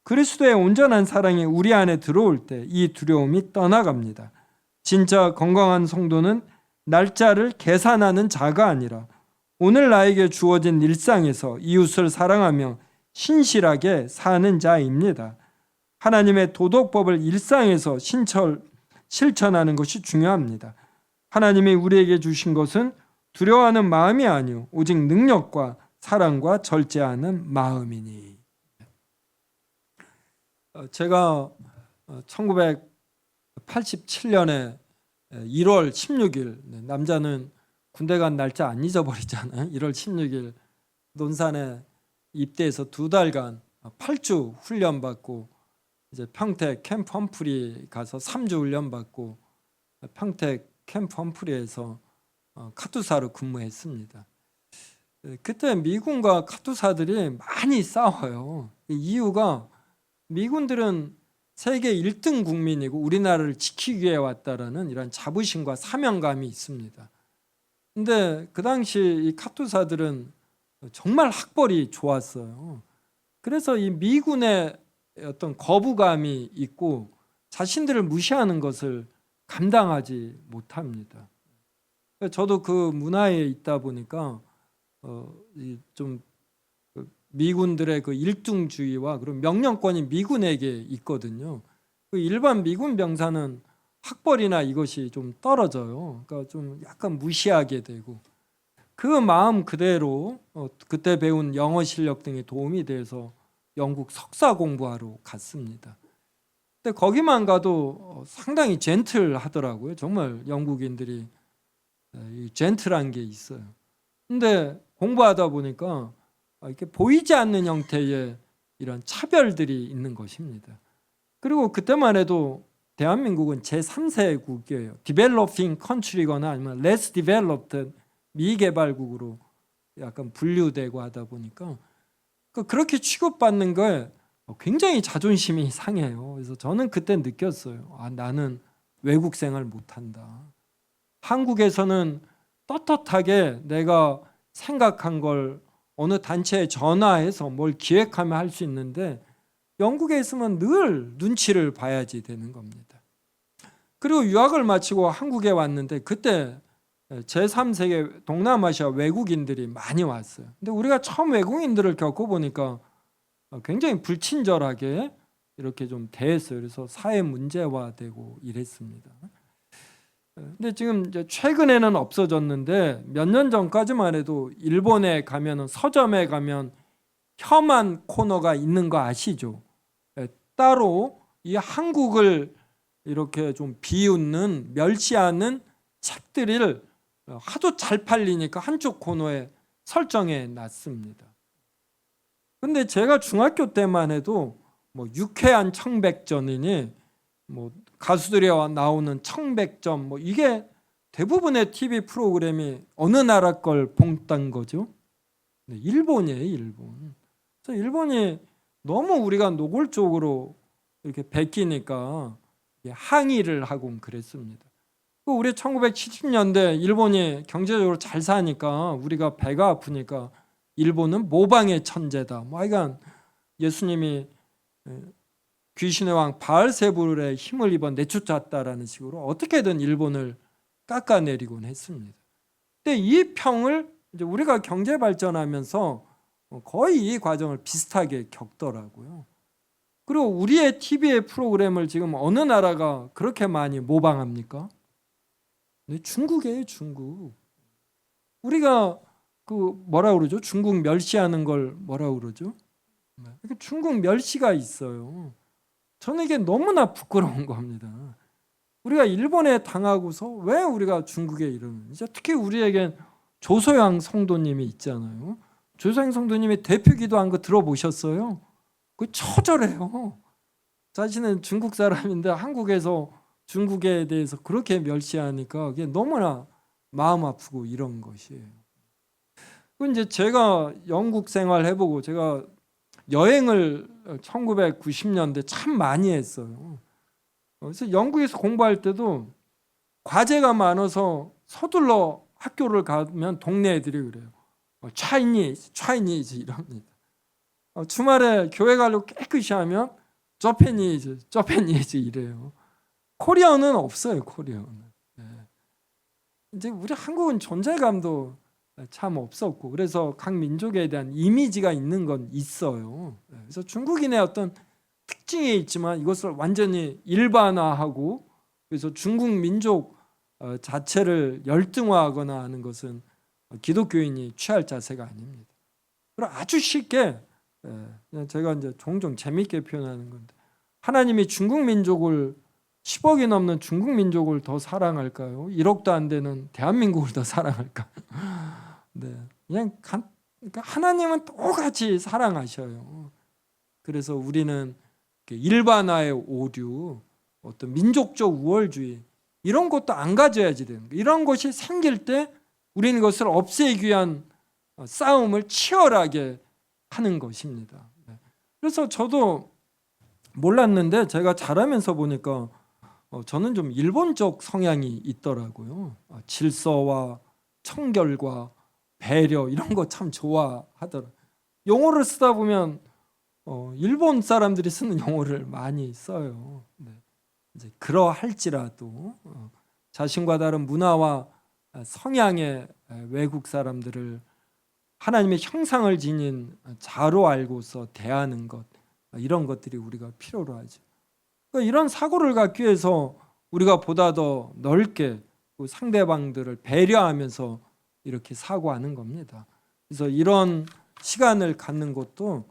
그리스도의 온전한 사랑이 우리 안에 들어올 때 이 두려움이 떠나갑니다. 진짜 건강한 성도는 날짜를 계산하는 자가 아니라 오늘 나에게 주어진 일상에서 이웃을 사랑하며 신실하게 사는 자입니다. 하나님의 도덕법을 일상에서 실천하는 것이 중요합니다. 하나님이 우리에게 주신 것은 두려워하는 마음이 아니요 오직 능력과 사랑과 절제하는 마음이니. 제가 1987년에 1월 16일, 남자는 군대 간 날짜 안 잊어버리잖아요. 1월 16일 논산에 입대해서 2달간 8주 훈련받고 이제 평택 캠프 험프리 가서 3주 훈련받고 평택 캠프 험프리에서 카투사로 근무했습니다. 그때 미군과 카투사들이 많이 싸워요. 이유가 미군들은 세계 1등 국민이고 우리나라를 지키기 위해 왔다라는 이런 자부심과 사명감이 있습니다. 근데 그 당시 이 카투사들은 정말 학벌이 좋았어요. 그래서 이 미군의 어떤 거부감이 있고 자신들을 무시하는 것을 감당하지 못합니다. 저도 그 문화에 있다 보니까 좀 미군들의 그 일등주의와 그리고 명령권이 미군에게 있거든요. 그 일반 미군 병사는 학벌이나 이것이 좀 떨어져요. 그러니까 좀 약간 무시하게 되고 그 마음 그대로 그때 배운 영어 실력 등이 도움이 돼서 영국 석사 공부하러 갔습니다. 근데 거기만 가도 상당히 젠틀하더라고요. 정말 영국인들이 젠틀한 게 있어요. 근데 공부하다 보니까 이렇게 보이지 않는 형태의 이런 차별들이 있는 것입니다. 그리고 그때만 해도 대한민국은 제3세국이에요. 디벨로핑 컨트리거나 아니면 레스 디벨롭드 미개발국으로 약간 분류되고 하다 보니까 그렇게 취급받는 거에 굉장히 자존심이 상해요. 그래서 저는 그때 느꼈어요. 나는 외국 생활 못한다. 한국에서는 떳떳하게 내가 생각한 걸 어느 단체에 전화해서 뭘 기획하면 할 수 있는데 영국에 있으면 늘 눈치를 봐야지 되는 겁니다. 그리고 유학을 마치고 한국에 왔는데 그때 제3세계 동남아시아 외국인들이 많이 왔어요. 근데 우리가 처음 외국인들을 겪어보니까 굉장히 불친절하게 이렇게 좀 대했어요. 그래서 사회 문제화되고 이랬습니다. 근데 지금 이제 최근에는 없어졌는데 몇 년 전까지만 해도 일본에 가면은 서점에 가면 혐한 코너가 있는 거 아시죠? 따로 이 한국을 이렇게 좀 비웃는 멸시하는 책들을 하도 잘 팔리니까 한쪽 코너에 설정해 놨습니다. 근데 제가 중학교 때만 해도 뭐 유쾌한 청백전이니 뭐 가수들이 나오는 청백전 뭐 이게 대부분의 TV 프로그램이 어느 나라 걸 본단 거죠? 네, 일본이에요, 일본. 그래서 일본이 너무 우리가 노골적으로 이렇게 베끼니까 항의를 하고 그랬습니다. 우리 1970년대 일본이 경제적으로 잘 사니까 우리가 배가 아프니까 일본은 모방의 천재다. 뭐 하여간 예수님이 귀신의 왕 바알세불의 힘을 입어 내쫓았다라는 식으로 어떻게든 일본을 깎아내리곤 했습니다. 근데 이 평을 이제 우리가 경제 발전하면서 거의 이 과정을 비슷하게 겪더라고요. 그리고 우리의 TV의 프로그램을 지금 어느 나라가 그렇게 많이 모방합니까? 네, 중국이에요, 중국. 우리가 그 뭐라 그러죠? 중국 멸시하는 걸 뭐라 그러죠? 중국 멸시가 있어요. 저는 이게 너무나 부끄러운 겁니다. 우리가 일본에 당하고서 왜 우리가 중국에 이러는지. 특히 우리에겐 조소양 성도님이 있잖아요. 조소양 성도님이 대표 기도한 거 들어보셨어요? 그 처절해요. 자신은 중국 사람인데 한국에서 중국에 대해서 그렇게 멸시하니까 그게 너무나 마음 아프고 이런 것이에요. 그 이제 제가 영국 생활 해보고 제가 여행을 1990년대 참 많이 했어요. 그래서 영국에서 공부할 때도 과제가 많아서 서둘러 학교를 가면 동네 애들이 그래요. 차이니즈 이럽니다. 주말에 교회 가려고 깨끗이 하면 저페니즈 이래요. 코리아는 없어요. 코리아는. 네. 이제 우리 한국은 존재감도 참 없었고 그래서 각 민족에 대한 이미지가 있는 건 있어요. 그래서 중국인의 어떤 특징이 있지만 이것을 완전히 일반화하고 그래서 중국 민족 자체를 열등화하거나 하는 것은 기독교인이 취할 자세가 아닙니다. 그리고 아주 쉽게 그냥 제가 이제 종종 재미있게 표현하는 건데 하나님이 중국 민족을 10억이 넘는 중국 민족을 더 사랑할까요? 1억도 안 되는 대한민국을 더 사랑할까요? 네, 그냥 그러니까 하나님은 똑같이 사랑하셔요. 그래서 우리는 일반화의 오류, 어떤 민족적 우월주의 이런 것도 안 가져야지 되는 거예요. 이런 것이 생길 때 우리는 그것을 없애기 위한 싸움을 치열하게 하는 것입니다. 그래서 저도 몰랐는데 제가 자라면서 보니까 저는 좀 일본적 성향이 있더라고요. 질서와 청결과 배려 이런 거 참 좋아하더라고요. 영어를 쓰다 보면 일본 사람들이 쓰는 영어를 많이 써요. 이제 그러할지라도 자신과 다른 문화와 성향의 외국 사람들을 하나님의 형상을 지닌 자로 알고서 대하는 것 이런 것들이 우리가 필요로 하죠. 그러니까 이런 사고를 갖기 위해서 우리가 보다 더 넓게 상대방들을 배려하면서 이렇게 사고하는 겁니다. 그래서 이런 시간을 갖는 것도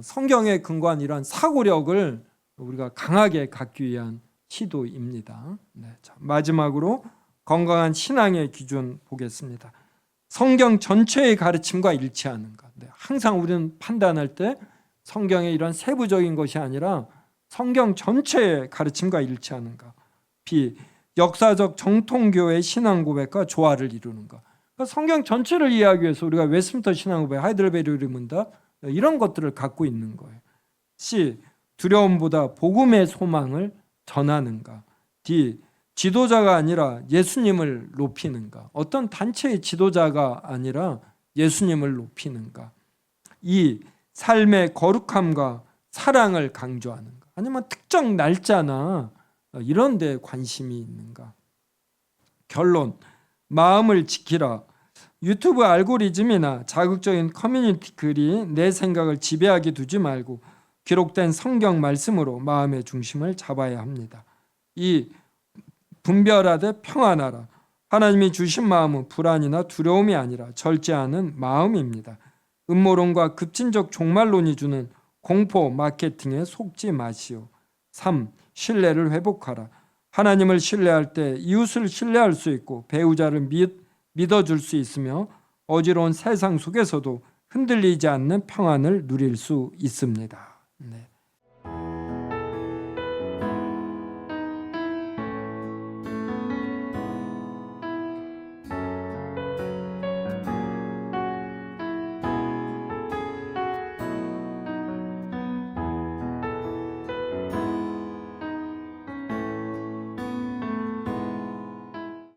성경에 근거한 이러한 사고력을 우리가 강하게 갖기 위한 시도입니다. 자, 마지막으로 건강한 신앙의 기준 보겠습니다. 성경 전체의 가르침과 일치하는가. 항상 우리는 판단할 때 성경의 이런 세부적인 것이 아니라 성경 전체의 가르침과 일치하는가. B. 역사적 정통교회의 신앙 고백과 조화를 이루는가. 그러니까 성경 전체를 이해하기 위해서 우리가 웨스민스터 신앙 고백, 하이델베르 문답 이런 것들을 갖고 있는 거예요. C. 두려움보다 복음의 소망을 전하는가. D. 지도자가 아니라 예수님을 높이는가. 어떤 단체의 지도자가 아니라 예수님을 높이는가. E. 삶의 거룩함과 사랑을 강조하는가. 아니면 특정 날짜나 이런 데 관심이 있는가. 결론. 마음을 지키라. 유튜브 알고리즘이나 자극적인 커뮤니티 글이 내 생각을 지배하게 두지 말고 기록된 성경 말씀으로 마음의 중심을 잡아야 합니다. 이 분별하되 평안하라. 하나님이 주신 마음은 불안이나 두려움이 아니라 절제하는 마음입니다. 음모론과 급진적 종말론이 주는 공포 마케팅에 속지 마시오. 3. 신뢰를 회복하라. 하나님을 신뢰할 때 이웃을 신뢰할 수 있고 배우자를 믿어줄 수 있으며 어지러운 세상 속에서도 흔들리지 않는 평안을 누릴 수 있습니다. 네.